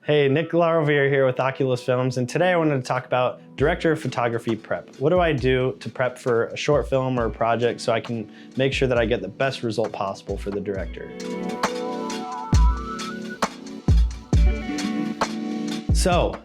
Hey, Nick LaRovere here with Oculus Films, and today I wanted to talk about director of photography prep. What do I do to prep for a short film or a project so I can make sure that I get the best result possible for the director? So,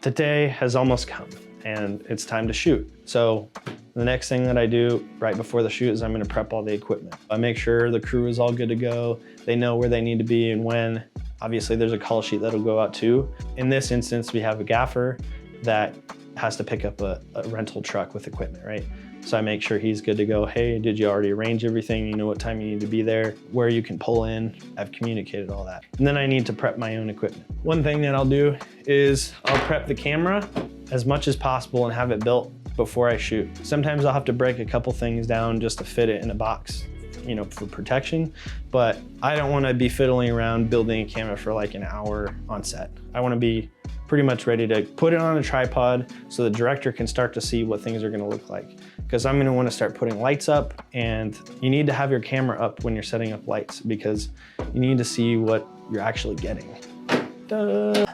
the day has almost come and it's time to shoot. So, the next thing that I do right before the shoot is I'm gonna prep all the equipment. I make sure the crew is all good to go, they know where they need to be and when. Obviously there's a call sheet that'll go out too. In this instance, we have a gaffer that has to pick up a rental truck with equipment, right? So I make sure he's good to go. Hey, did you already arrange everything? You know what time you need to be there, where you can pull in. I've communicated all that. And then I need to prep my own equipment. One thing that I'll do is I'll prep the camera as much as possible and have it built before I shoot. Sometimes I'll have to break a couple things down just to fit it in a box, you know, for protection, but I don't want to be fiddling around building a camera for like an hour on set. I want to be pretty much ready to put it on a tripod so the director can start to see what things are going to look like. Because I'm going to want to start putting lights up, and you need to have your camera up when you're setting up lights because you need to see what you're actually getting. Duh.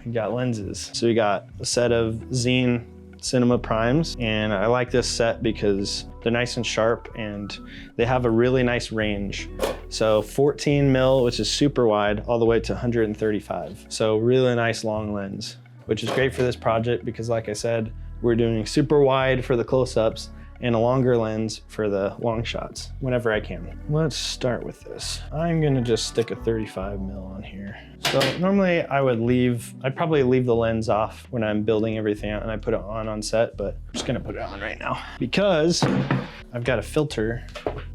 We got lenses. So we got a set of Zine Cinema Primes, and I like this set because they're nice and sharp and they have a really nice range. So 14 mil, which is super wide, all the way to 135. So really nice long lens, which is great for this project because like I said, we're doing super wide for the close-ups and a longer lens for the long shots whenever I can. Let's start with this. I'm gonna just stick a 35 mil on here. So normally I'd probably leave the lens off when I'm building everything out and I put it on set, but I'm just gonna put it on right now because I've got a filter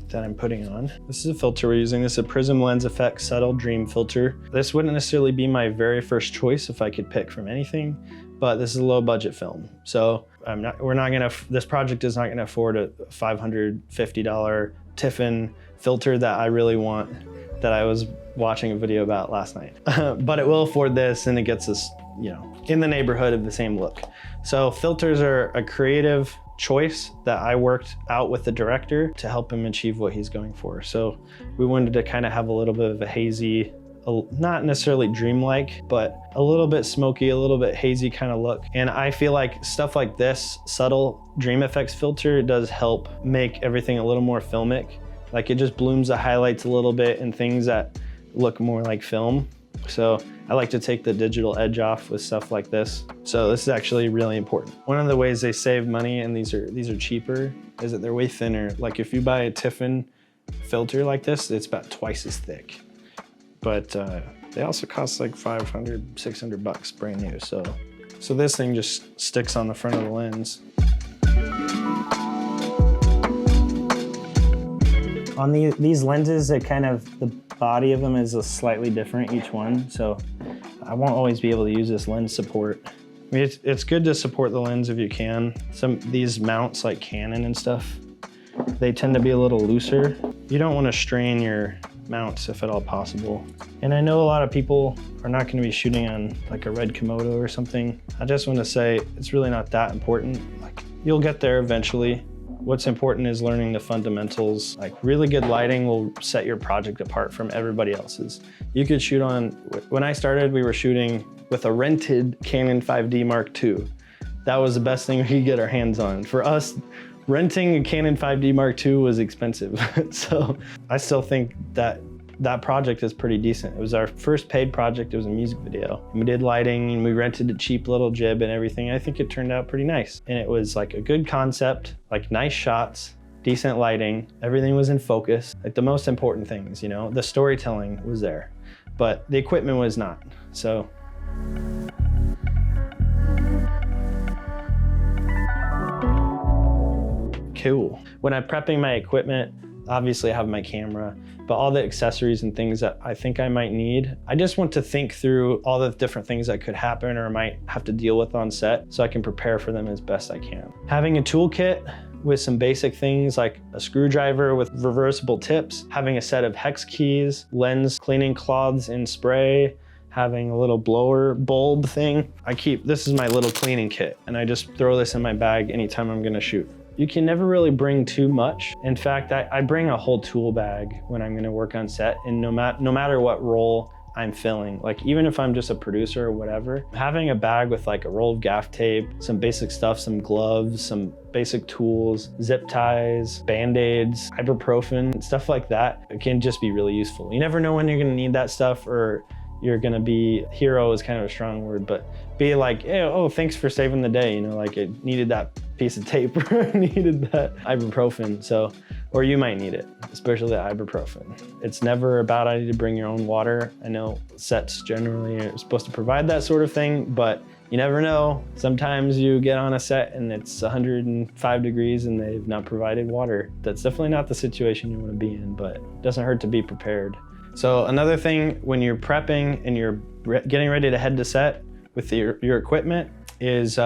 that I'm putting on. This is a filter we're using. This is a Prism Lens Effects Subtle Dream filter. This wouldn't necessarily be my very first choice if I could pick from anything, but this is a low budget film. So this project is not gonna afford a $550 Tiffin filter that I really want, that I was watching a video about last night. But it will afford this and it gets us, you know, in the neighborhood of the same look. So filters are a creative choice that I worked out with the director to help him achieve what he's going for. So we wanted to kind of have a little bit of a hazy, not necessarily dreamlike, but a little bit smoky, a little bit hazy kind of look. And I feel like stuff like this subtle dream effects filter does help make everything a little more filmic. Like it just blooms the highlights a little bit and things that look more like film. So I like to take the digital edge off with stuff like this. So this is actually really important. One of the ways they save money, and these are cheaper, is that they're way thinner. Like if you buy a Tiffin filter like this, it's about twice as thick. But they also cost like 500, 600 bucks brand new. So this thing just sticks on the front of the lens. On these lenses, the body of them is a slightly different, each one. So I won't always be able to use this lens support. I mean, it's good to support the lens if you can. These mounts like Canon and stuff, they tend to be a little looser. You don't want to strain your mounts if at all possible. And I know a lot of people are not going to be shooting on like a red Komodo or something. I just want to say it's really not that important. Like you'll get there eventually. What's important is learning the fundamentals. Like really good lighting will set your project apart from everybody else's. You could shoot on, when I started, we were shooting with a rented Canon 5D Mark II. That was the best thing we could get our hands on. For us, renting a Canon 5D Mark II was expensive. So I still think that project is pretty decent. It was our first paid project. It was a music video. And we did lighting and we rented a cheap little jib and everything. I think it turned out pretty nice. And it was like a good concept, like nice shots, decent lighting. Everything was in focus. Like the most important things, you know, the storytelling was there, but the equipment was not. So. Cool. When I'm prepping my equipment, obviously I have my camera, but all the accessories and things that I think I might need, I just want to think through all the different things that could happen or might have to deal with on set so I can prepare for them as best I can. Having a toolkit with some basic things like a screwdriver with reversible tips, having a set of hex keys, lens cleaning cloths in spray, having a little blower bulb thing. This is my little cleaning kit and I just throw this in my bag anytime I'm gonna shoot. You can never really bring too much. In fact, I bring a whole tool bag when I'm gonna work on set, and no matter what role I'm filling. Like even if I'm just a producer or whatever, having a bag with like a roll of gaff tape, some basic stuff, some gloves, some basic tools, zip ties, band-aids, ibuprofen, stuff like that, it can just be really useful. You never know when you're gonna need that stuff, or you're gonna be, hero is kind of a strong word, but be like, hey, oh, thanks for saving the day. You know, like it needed that piece of tape or needed that ibuprofen. So, or you might need it, especially the ibuprofen. It's never a bad idea to bring your own water. I know sets generally are supposed to provide that sort of thing, but you never know. Sometimes you get on a set and it's 105 degrees and they've not provided water. That's definitely not the situation you want to be in, but it doesn't hurt to be prepared. So another thing when you're prepping and you're getting ready to head to set with your equipment is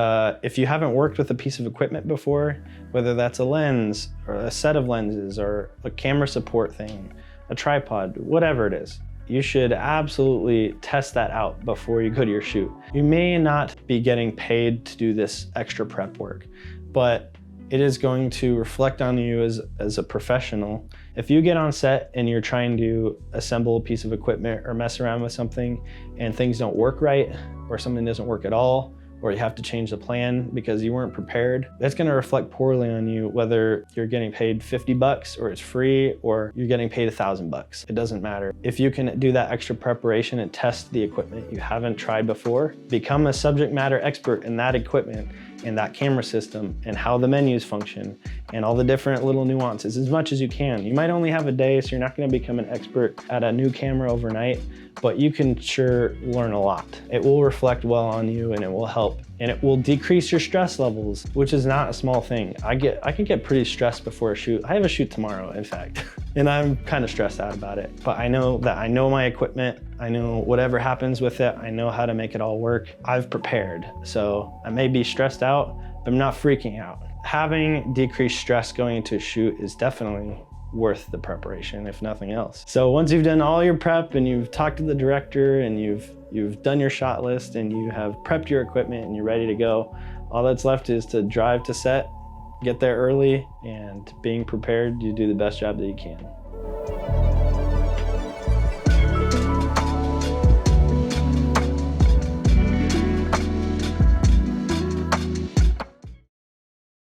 if you haven't worked with a piece of equipment before, whether that's a lens or a set of lenses or a camera support thing, a tripod, whatever it is, you should absolutely test that out before you go to your shoot. You may not be getting paid to do this extra prep work, but it is going to reflect on you as a professional. If you get on set and you're trying to assemble a piece of equipment or mess around with something and things don't work right, or something doesn't work at all, or you have to change the plan because you weren't prepared, that's gonna reflect poorly on you, whether you're getting paid 50 bucks or it's free or you're getting paid $1,000. It doesn't matter. If you can do that extra preparation and test the equipment you haven't tried before, become a subject matter expert in that equipment and that camera system and how the menus function and all the different little nuances as much as you can. You might only have a day, so you're not gonna become an expert at a new camera overnight, but you can sure learn a lot. It will reflect well on you and it will help. And it will decrease your stress levels, which is not a small thing. I can get pretty stressed before a shoot. I have a shoot tomorrow, in fact, and I'm kind of stressed out about it. But I know that I know my equipment, I know whatever happens with it, I know how to make it all work. I've prepared. So I may be stressed out, but I'm not freaking out. Having decreased stress going into a shoot is definitely worth the preparation, if nothing else. So once you've done all your prep and you've talked to the director and you've done your shot list and you have prepped your equipment and you're ready to go, all that's left is to drive to set, get there early, and being prepared, you do the best job that you can.